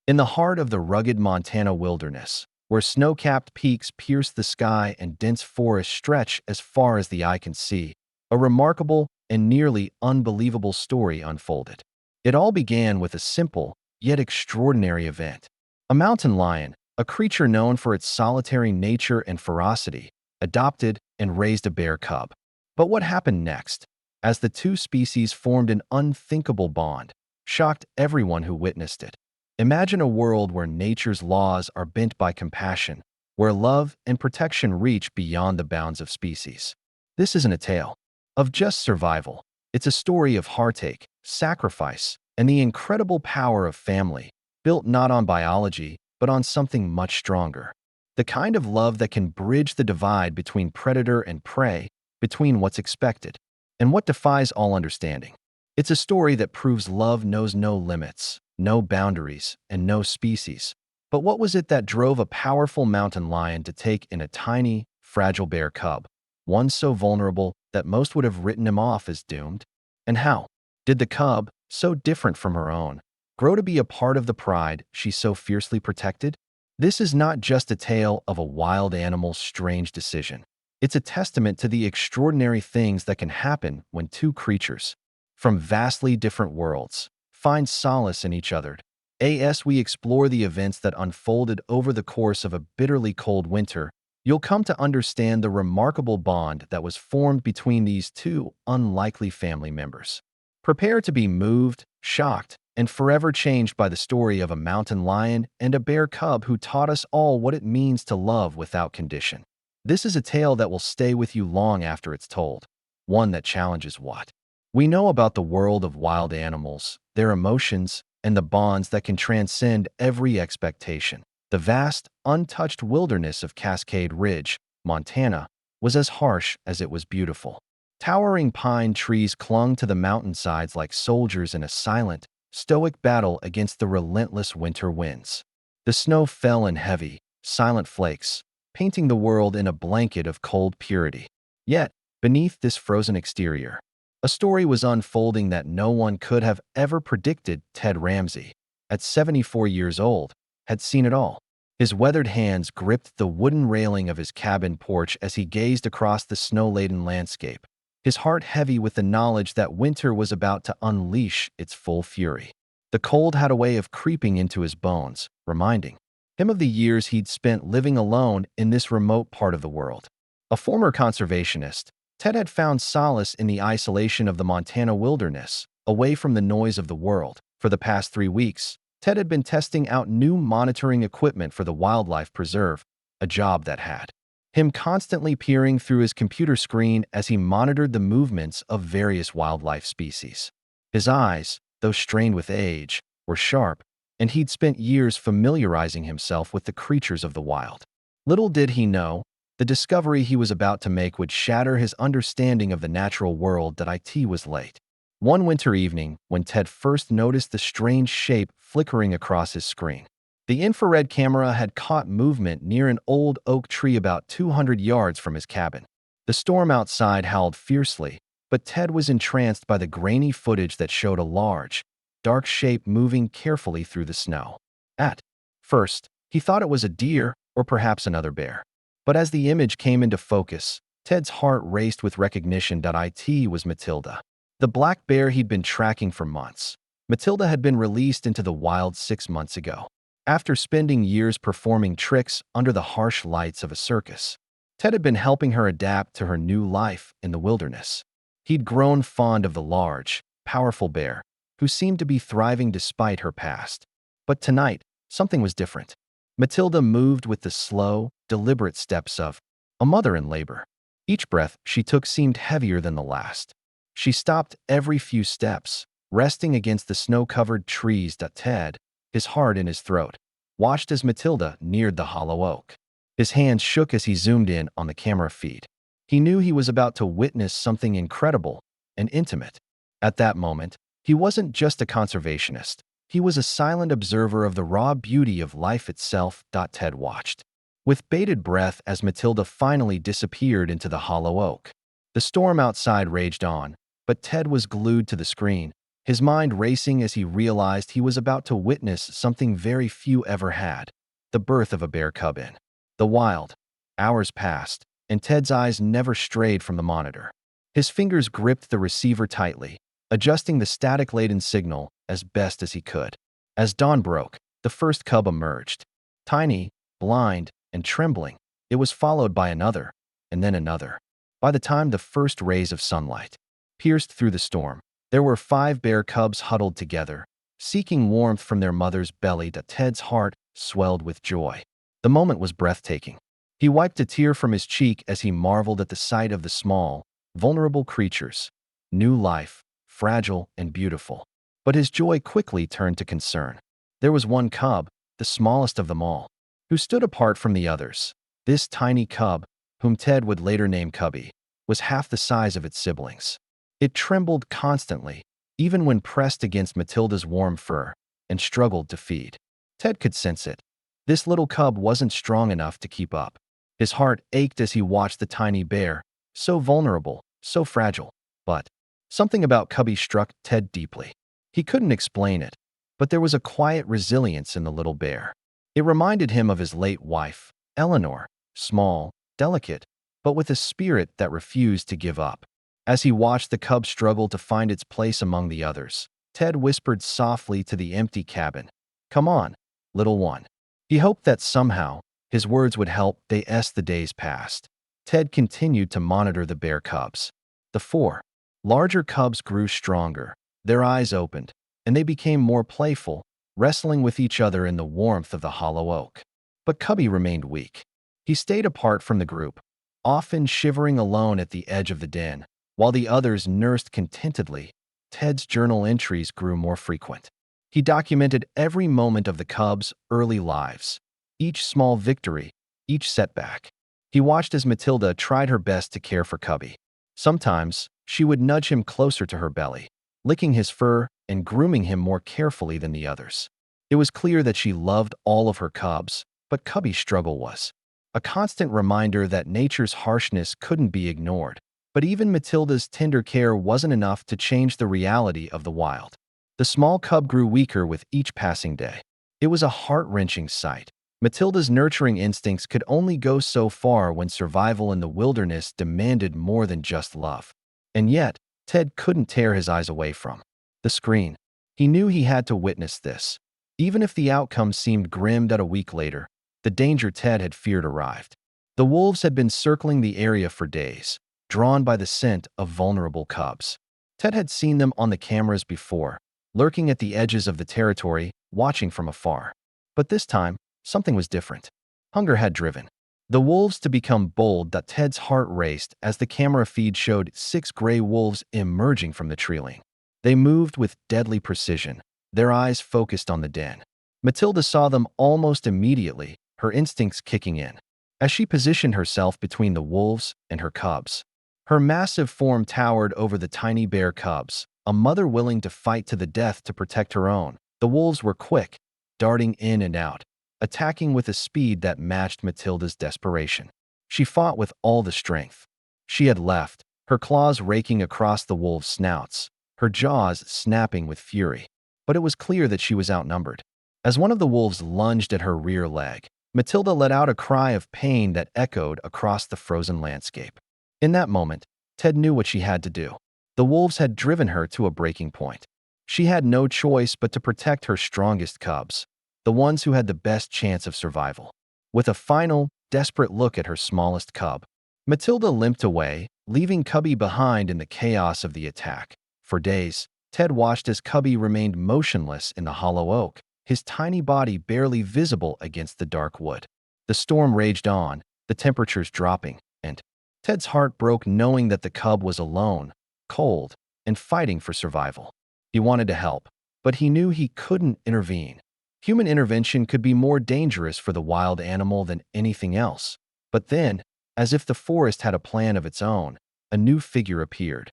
In the heart of the rugged Montana wilderness, where snow-capped peaks pierce the sky and dense forests stretch as far as the eye can see, a remarkable and nearly unbelievable story unfolded. It all began with a simple, yet extraordinary event. A mountain lion, a creature known for its solitary nature and ferocity, adopted and raised a bear cub. But what happened next, as the two species formed an unthinkable bond, shocked everyone who witnessed it. Imagine a world where nature's laws are bent by compassion, where love and protection reach beyond the bounds of species. This isn't a tale of just survival. It's a story of heartache, sacrifice, and the incredible power of family, built not on biology, but on something much stronger. The kind of love that can bridge the divide between predator and prey, between what's expected and what defies all understanding. It's a story that proves love knows no limits, no boundaries, and no species. But what was it that drove a powerful mountain lion to take in a tiny, fragile bear cub, one so vulnerable that most would have written him off as doomed? And how did the cub, so different from her own, grow to be a part of the pride she so fiercely protected? This is not just a tale of a wild animal's strange decision. It's a testament to the extraordinary things that can happen when two creatures from vastly different worlds find solace in each other. As we explore the events that unfolded over the course of a bitterly cold winter, you'll come to understand the remarkable bond that was formed between these two unlikely family members. Prepare to be moved, shocked, and forever changed by the story of a mountain lion and a bear cub who taught us all what it means to love without condition. This is a tale that will stay with you long after it's told, one that challenges what we know about the world of wild animals, their emotions, and the bonds that can transcend every expectation. The vast, untouched wilderness of Cascade Ridge, Montana, was as harsh as it was beautiful. Towering pine trees clung to the mountainsides like soldiers in a silent, stoic battle against the relentless winter winds. The snow fell in heavy, silent flakes, painting the world in a blanket of cold purity. Yet, beneath this frozen exterior, a story was unfolding that no one could have ever predicted. Ted Ramsey, at 74 years old, had seen it all. His weathered hands gripped the wooden railing of his cabin porch as he gazed across the snow-laden landscape, his heart heavy with the knowledge that winter was about to unleash its full fury. The cold had a way of creeping into his bones, reminding him of the years he'd spent living alone in this remote part of the world. A former conservationist, Ted had found solace in the isolation of the Montana wilderness, away from the noise of the world. For the past 3 weeks, Ted had been testing out new monitoring equipment for the wildlife preserve, a job that had him constantly peering through his computer screen as he monitored the movements of various wildlife species. His eyes, though strained with age, were sharp, and he'd spent years familiarizing himself with the creatures of the wild. Little did he know, the discovery he was about to make would shatter his understanding of the natural world. That it was late. One winter evening, when Ted first noticed the strange shape flickering across his screen, the infrared camera had caught movement near an old oak tree about 200 yards from his cabin. The storm outside howled fiercely, but Ted was entranced by the grainy footage that showed a large, dark shape moving carefully through the snow. At first, he thought it was a deer or perhaps another bear. But as the image came into focus, Ted's heart raced with recognition. It was Matilda, the black bear he'd been tracking for months. Matilda had been released into the wild 6 months ago, after spending years performing tricks under the harsh lights of a circus. Ted had been helping her adapt to her new life in the wilderness. He'd grown fond of the large, powerful bear, who seemed to be thriving despite her past. But tonight, something was different. Matilda moved with the slow, deliberate steps of a mother in labor. Each breath she took seemed heavier than the last. She stopped every few steps, resting against the snow-covered trees. Ted, his heart in his throat, watched as Matilda neared the hollow oak. His hands shook as he zoomed in on the camera feed. He knew he was about to witness something incredible and intimate. At that moment, he wasn't just a conservationist. He was a silent observer of the raw beauty of life itself. Ted watched with bated breath as Matilda finally disappeared into the hollow oak. The storm outside raged on, but Ted was glued to the screen, his mind racing as he realized he was about to witness something very few ever had: the birth of a bear cub in the wild. Hours passed, and Ted's eyes never strayed from the monitor. His fingers gripped the receiver tightly, adjusting the static-laden signal as best as he could. As dawn broke, the first cub emerged. Tiny, blind, and trembling, it was followed by another, and then another. By the time the first rays of sunlight pierced through the storm, there were 5 bear cubs huddled together, seeking warmth from their mother's belly. Ted's heart swelled with joy. The moment was breathtaking. He wiped a tear from his cheek as he marveled at the sight of the small, vulnerable creatures. New life, fragile and beautiful. But his joy quickly turned to concern. There was one cub, the smallest of them all, who stood apart from the others. This tiny cub, whom Ted would later name Cubby, was half the size of its siblings. It trembled constantly, even when pressed against Matilda's warm fur, and struggled to feed. Ted could sense it. This little cub wasn't strong enough to keep up. His heart ached as he watched the tiny bear, so vulnerable, so fragile. But something about Cubby struck Ted deeply. He couldn't explain it, but there was a quiet resilience in the little bear. It reminded him of his late wife, Eleanor, small, delicate, but with a spirit that refused to give up. As he watched the cub struggle to find its place among the others, Ted whispered softly to the empty cabin, "Come on, little one." He hoped that somehow his words would help. As the days passed, Ted continued to monitor the bear cubs. The 4 larger cubs grew stronger, their eyes opened, and they became more playful, wrestling with each other in the warmth of the hollow oak. But Cubby remained weak. He stayed apart from the group, often shivering alone at the edge of the den, while the others nursed contentedly. Ted's journal entries grew more frequent. He documented every moment of the cubs' early lives, each small victory, each setback. He watched as Matilda tried her best to care for Cubby. Sometimes, she would nudge him closer to her belly, licking his fur and grooming him more carefully than the others. It was clear that she loved all of her cubs, but Cubby's struggle was a constant reminder that nature's harshness couldn't be ignored. But even Matilda's tender care wasn't enough to change the reality of the wild. The small cub grew weaker with each passing day. It was a heart-wrenching sight. Matilda's nurturing instincts could only go so far when survival in the wilderness demanded more than just love. And yet, Ted couldn't tear his eyes away from the screen. He knew he had to witness this. Even if the outcome seemed grim. A week later, the danger Ted had feared arrived. The wolves had been circling the area for days, drawn by the scent of vulnerable cubs. Ted had seen them on the cameras before, lurking at the edges of the territory, watching from afar. But this time, something was different. Hunger had driven the wolves to become bold. Ted's heart raced as the camera feed showed 6 gray wolves emerging from the trailing. They moved with deadly precision, their eyes focused on the den. Matilda saw them almost immediately, her instincts kicking in. As she positioned herself between the wolves and her cubs, her massive form towered over the tiny bear cubs, a mother willing to fight to the death to protect her own. The wolves were quick, darting in and out, attacking with a speed that matched Matilda's desperation. She fought with all the strength she had left, her claws raking across the wolves' snouts, her jaws snapping with fury. But it was clear that she was outnumbered. As one of the wolves lunged at her rear leg, Matilda let out a cry of pain that echoed across the frozen landscape. In that moment, Ted knew what she had to do. The wolves had driven her to a breaking point. She had no choice but to protect her strongest cubs, the ones who had the best chance of survival. With a final, desperate look at her smallest cub, Matilda limped away, leaving Cubby behind in the chaos of the attack. For days, Ted watched as Cubby remained motionless in the hollow oak, his tiny body barely visible against the dark wood. The storm raged on, the temperatures dropping, and Ted's heart broke knowing that the cub was alone, cold, and fighting for survival. He wanted to help, but he knew he couldn't intervene. Human intervention could be more dangerous for the wild animal than anything else. But then, as if the forest had a plan of its own, a new figure appeared.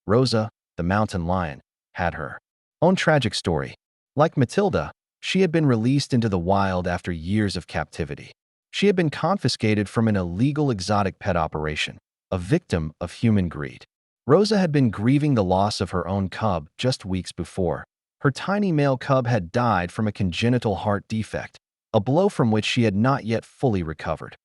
Rosa, the mountain lion, had her own tragic story. Like Matilda, she had been released into the wild after years of captivity. She had been confiscated from an illegal exotic pet operation, a victim of human greed. Rosa had been grieving the loss of her own cub just weeks before. Her tiny male cub had died from a congenital heart defect, a blow from which she had not yet fully recovered.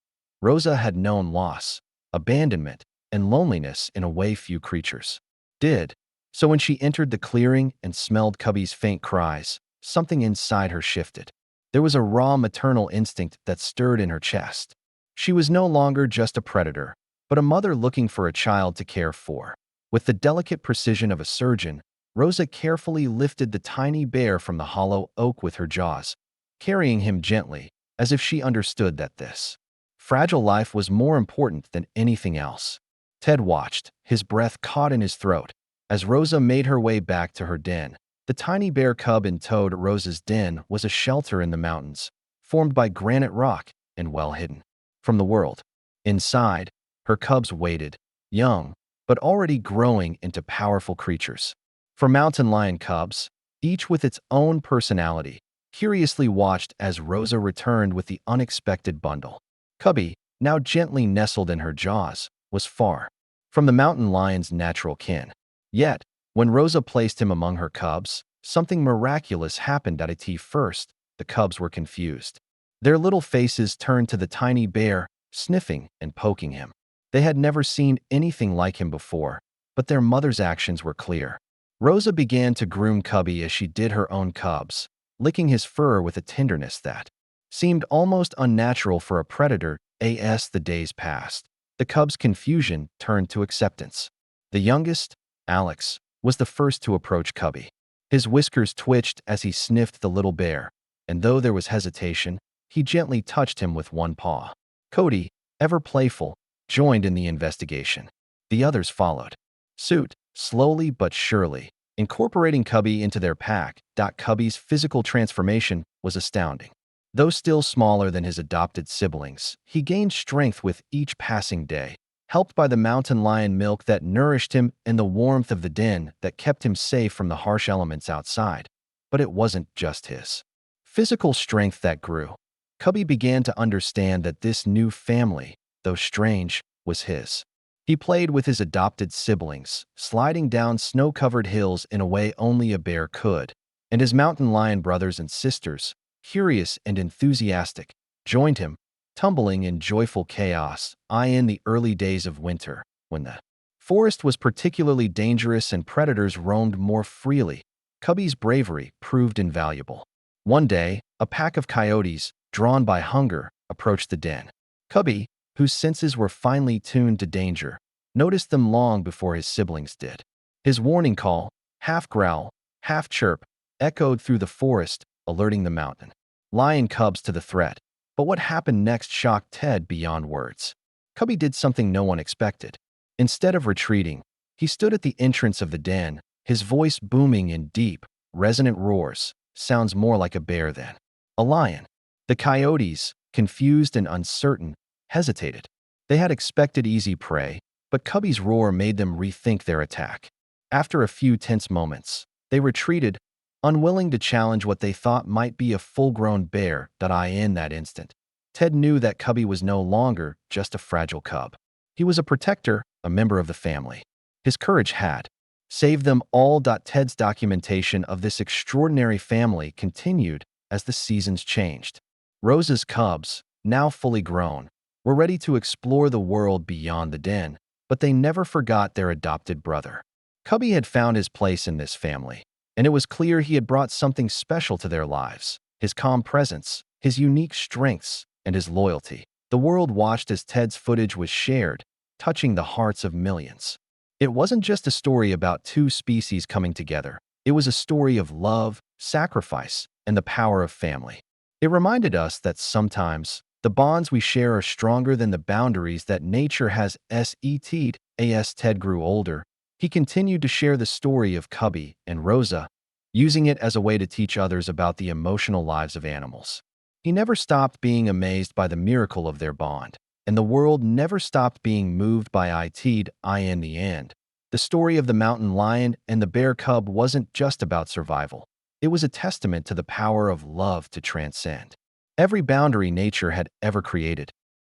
Rosa had known loss, abandonment, and loneliness in a way few creatures did. So when she entered the clearing and smelled Cubby's faint cries, something inside her shifted. There was a raw maternal instinct that stirred in her chest. She was no longer just a predator, but a mother looking for a child to care for. With the delicate precision of a surgeon, Rosa carefully lifted the tiny bear from the hollow oak with her jaws, carrying him gently, as if she understood that this fragile life was more important than anything else. Ted watched, his breath caught in his throat. As Rosa made her way back to her den, the tiny bear cub in towed Rosa's den was a shelter in the mountains, formed by granite rock and well hidden from the world. Inside, her cubs waited, young, but already growing into powerful creatures. For mountain lion cubs, each with its own personality, curiously watched as Rosa returned with the unexpected bundle. Cubby, now gently nestled in her jaws, was far from the mountain lion's natural kin. Yet, when Rosa placed him among her cubs, something miraculous happened at it. First, the cubs were confused. Their little faces turned to the tiny bear, sniffing and poking him. They had never seen anything like him before, but their mother's actions were clear. Rosa began to groom Cubby as she did her own cubs, licking his fur with a tenderness that seemed almost unnatural for a predator. As the days passed, the cubs' confusion turned to acceptance. The youngest, Alex, was the first to approach Cubby. His whiskers twitched as he sniffed the little bear, and though there was hesitation, he gently touched him with one paw. Cody, ever playful, joined in the investigation. The others followed suit, slowly but surely, incorporating Cubby into their pack. Cubby's physical transformation was astounding. Though still smaller than his adopted siblings, he gained strength with each passing day, helped by the mountain lion milk that nourished him and the warmth of the den that kept him safe from the harsh elements outside. But it wasn't just his physical strength that grew. Cubby began to understand that this new family, though strange, was his. He played with his adopted siblings, sliding down snow-covered hills in a way only a bear could, and his mountain lion brothers and sisters, curious and enthusiastic, joined him, tumbling in joyful chaos. In the early days of winter, when the forest was particularly dangerous and predators roamed more freely, Cubby's bravery proved invaluable. One day, a pack of coyotes, drawn by hunger, approached the den. Cubby, whose senses were finely tuned to danger, noticed them long before his siblings did. His warning call, half growl, half chirp, echoed through the forest, alerting the mountain lion cubs to the threat. But what happened next shocked Ted beyond words. Cubby did something no one expected. Instead of retreating, he stood at the entrance of the den, his voice booming in deep, resonant roars. Sounds more like a bear than a lion. The coyotes, confused and uncertain, hesitated. They had expected easy prey, but Cubby's roar made them rethink their attack. After a few tense moments, they retreated, unwilling to challenge what they thought might be a full-grown bear. In that instant, Ted knew that Cubby was no longer just a fragile cub. He was a protector, a member of the family. His courage had saved them all. Ted's documentation of this extraordinary family continued as the seasons changed. Rosa's cubs, now fully grown, were ready to explore the world beyond the den, but they never forgot their adopted brother. Cubby had found his place in this family, and it was clear he had brought something special to their lives: his calm presence, his unique strengths, and his loyalty. The world watched as Ted's footage was shared, touching the hearts of millions. It wasn't just a story about two species coming together. It was a story of love, sacrifice, and the power of family. It reminded us that sometimes the bonds we share are stronger than the boundaries that nature has set. As Ted grew older, he continued to share the story of Cubby and Rosa, using it as a way to teach others about the emotional lives of animals. He never stopped being amazed by the miracle of their bond, and the world never stopped being moved by it. In the end, the story of the mountain lion and the bear cub wasn't just about survival. It was a testament to the power of love to transcend every boundary nature had ever created.